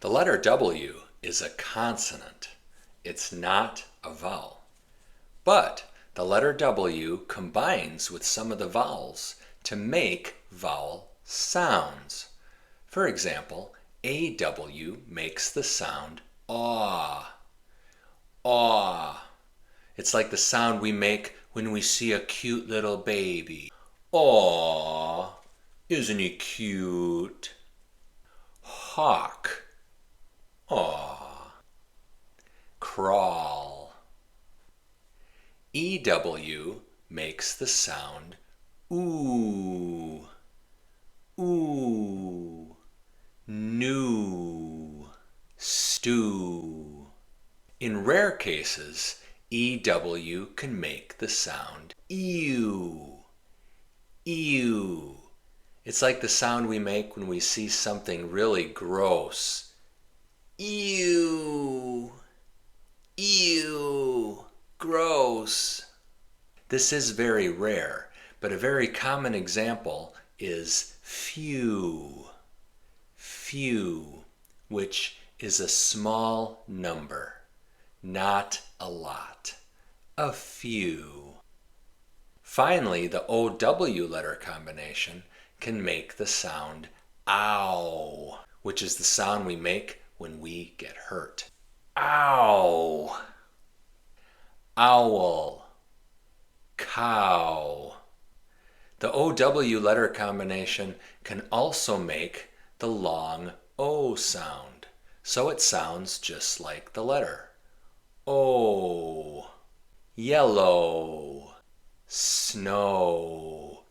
The letter W is a consonant. It's not a vowel. But the letter W combines with some of the vowels to make vowel sounds. For example, AW makes the sound aw. Aw. It's like the sound we make when we see a cute little baby. Aw, isn't he cute? Hawk. Aw. Crawl. EW makes the sound ooh. Ooh. New. Stew. In rare cases, EW can make the sound ew. Ew. It's like the sound we make when we see something really gross. Ew. Ew. Gross. This is very rare, but a very common example is few. Few, which is a small number. Not a lot. A few. Finally, the OW letter combination can make the sound ow, which is the sound we make when we get hurt. Ow. Owl. Cow. The OW letter combination can also make the long O sound, so it sounds just like the letter. O. Yellow. Snow.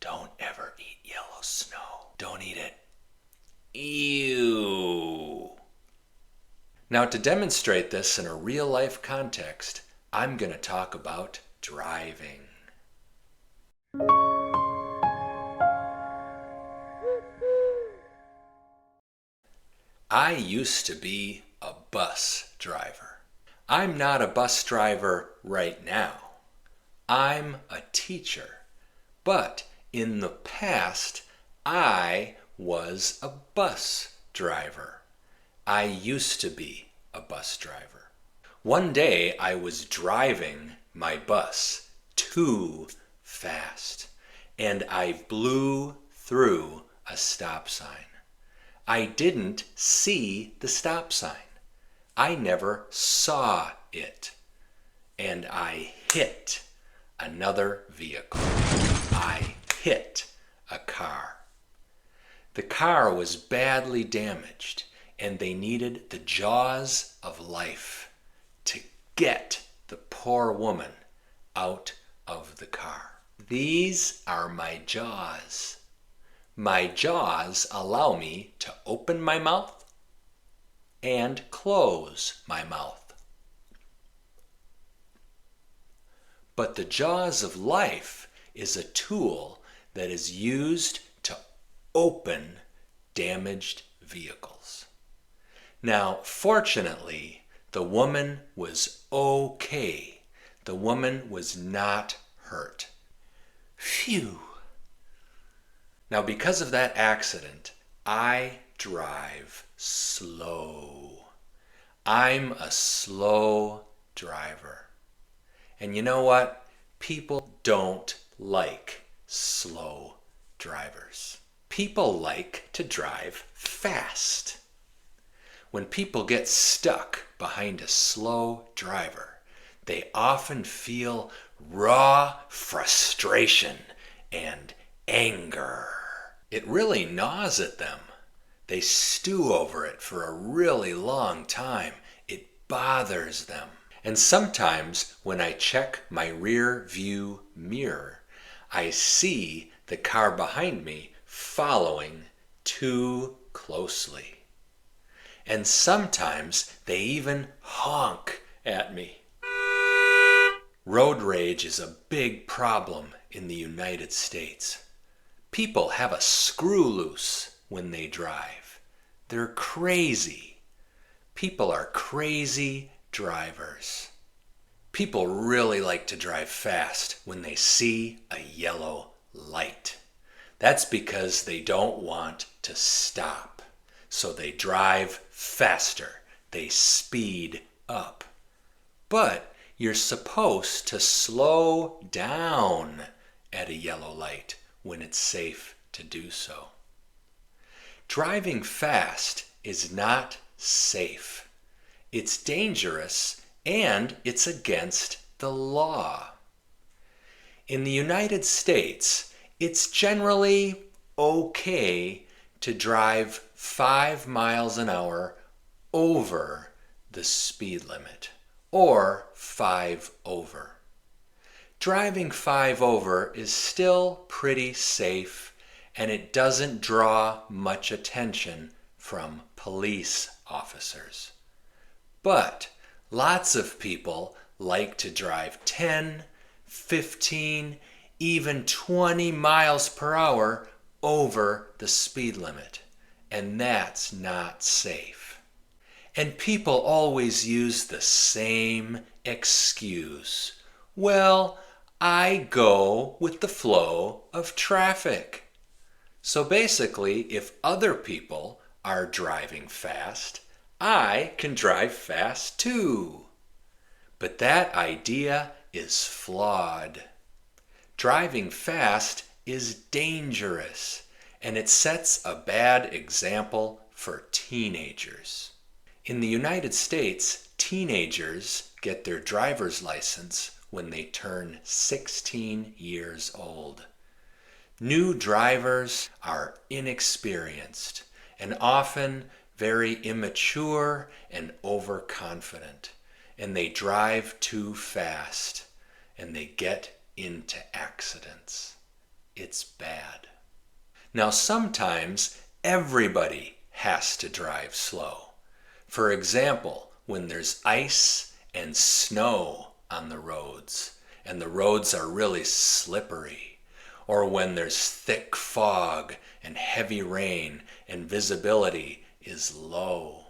Don't ever eat yellow snow. Don't eat it. Ew. Now, to demonstrate this in a real life context, I'm going to talk about driving. I used to be a bus driver. I'm not a bus driver right now. I'm a teacher. But in the past, I was a bus driver. I used to be a bus driver. One day I was driving my bus too fast, and I blew through a stop sign. I didn't see the stop sign. I never saw it. And I hit another vehicle. I hit a car. The car was badly damaged, and they needed the jaws of life to get the poor woman out of the car. These are my jaws. My jaws allow me to open my mouth and close my mouth. But the jaws of life is a tool that is used to open damaged vehicles. Now, fortunately, the woman was okay. The woman was not hurt. Phew. Now, because of that accident, I drive slow. I'm a slow driver. And you know what? People don't like slow drivers. People like to drive fast. When people get stuck behind a slow driver, they often feel raw frustration and anger. It really gnaws at them. They stew over it for a really long time. It bothers them. And sometimes when I check my rear view mirror, I see the car behind me following too closely. And sometimes they even honk at me. Road rage is a big problem in the United States. People have a screw loose when they drive. They're crazy. People are crazy drivers. People really like to drive fast when they see a yellow light. That's because they don't want to stop. So they drive faster. They speed up. But you're supposed to slow down at a yellow light when it's safe to do so. Driving fast is not safe. It's dangerous and it's against the law. In the United States, it's generally okay to drive 5 miles an hour over the speed limit, or 5 over. Driving 5 over is still pretty safe, and it doesn't draw much attention from police officers. But lots of people like to drive 10, 15, even 20 miles per hour over the speed limit, and that's not safe. And people always use the same excuse. Well, I go with the flow of traffic. So basically, if other people are driving fast, I can drive fast too. But that idea is flawed. Driving fast is dangerous, and it sets a bad example for teenagers. In the United States, teenagers get their driver's license when they turn 16 years old. New drivers are inexperienced and often very immature and overconfident, and they drive too fast and they get into accidents. It's bad. Now, sometimes everybody has to drive slow. For example, when there's ice and snow on the roads and the roads are really slippery, or when there's thick fog and heavy rain and visibility is low.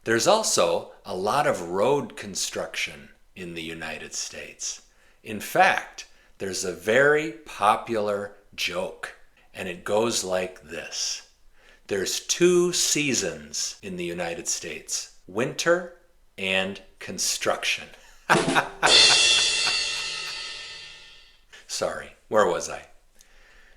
There's also a lot of road construction in the United States. In fact, there's a very popular joke, and it goes like this. There's 2 seasons in the United States, winter and construction. Sorry, where was I?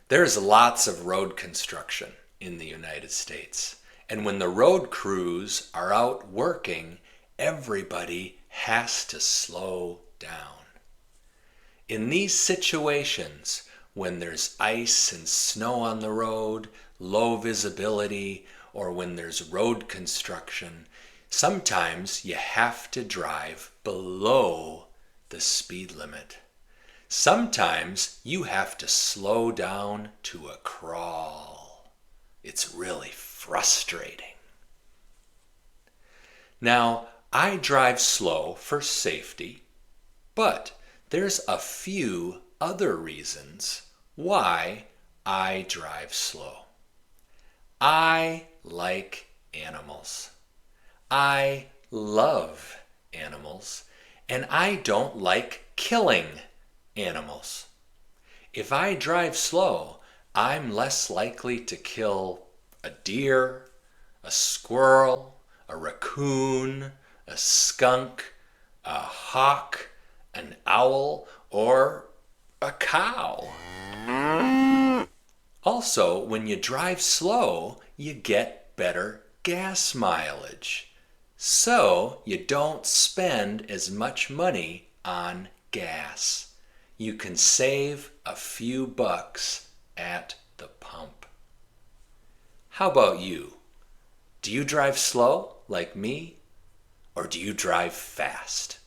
There's lots of road construction in the United States. And when the road crews are out working, everybody has to slow down. In these situations, when there's ice and snow on the road, low visibility, or when there's road construction, sometimes you have to drive below the speed limit. Sometimes you have to slow down to a crawl. It's really frustrating. Now, I drive slow for safety, but there's a few other reasons why I drive slow. I like animals. I love animals, and I don't like killing animals. If I drive slow, I'm less likely to kill a deer, a squirrel, a raccoon, a skunk, a hawk, an owl, or a cow. Also, when you drive slow, you get better gas mileage. So you don't spend as much money on gas. You can save a few bucks at the pump. How about you? Do you drive slow like me, or do you drive fast?